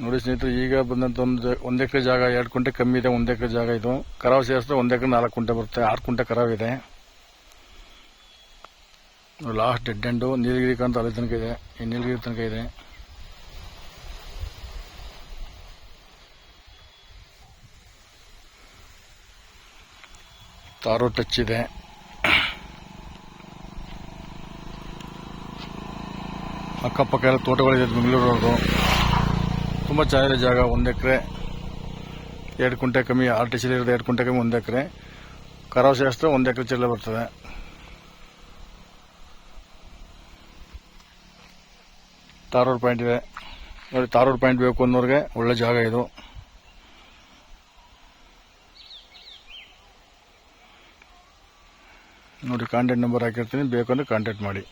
ನೋಡಿ ಸ್ನೇಹಿತರೆ, ಈಗ ಬಂದಂತ ಒಂದು ಎಕರೆ ಜಾಗ 2 ಕುಂಟೆ ಕಮ್ಮಿ ಇದೆ. 1 ಎಕರೆ ಜಾಗ ಇದು. ಕರಾವು ಸೇರಿಸಿದ್ರೆ 1 ಎಕರೆ 4 ಕುಂಟೆ ಬರುತ್ತೆ. 6 ಕುಂಟೆ ಕರಾವು ಇದೆ. ಲಾಸ್ಟ್ ಡೆಡ್ ಎಂಡು ನೀಲಗಿರಿ ಕಾಂತ ಅಲ್ಲಿ ತನಕ ಇದೆ. ಈ ನೀಲಗಿರಿ ತನಕ ಇದೆ. ತಾರು ಟಚ್ ಇದೆ. ಅಕ್ಕಪಕ್ಕ ಎಲ್ಲ ತೋಟಗಳಿದೆ. ಬೆಂಗಳೂರವ್ರದ್ದು ತುಂಬ ಚೆನ್ನಾಗಿದೆ ಜಾಗ. 1 ಎಕರೆ 2 ಕುಂಟೆ ಕಮ್ಮಿ. RTC ಇರೋದು 2 ಕುಂಟೆ ಕಮ್ಮಿ 1 ಎಕರೆ. ಕರಾವು ಸೇರಿಸಿದ್ರೆ 1 ಎಕರೆ ಚೆಲ್ಲ ಬರ್ತದೆ. ತಾರೂರು ಪಾಯಿಂಟ್ ಇದೆ ನೋಡಿ. ತಾರೂರು ಪಾಯಿಂಟ್ ಬೇಕು ಅನ್ನೋರಿಗೆ ಒಳ್ಳೆ ಜಾಗ ಇದು. ನೋಡಿ, ಕಾಂಟ್ಯಾಕ್ಟ್ ನಂಬರ್ ಹಾಕಿರ್ತೀನಿ, ಬೇಕು ಅಂದರೆ ಕಾಂಟ್ಯಾಕ್ಟ್ ಮಾಡಿ.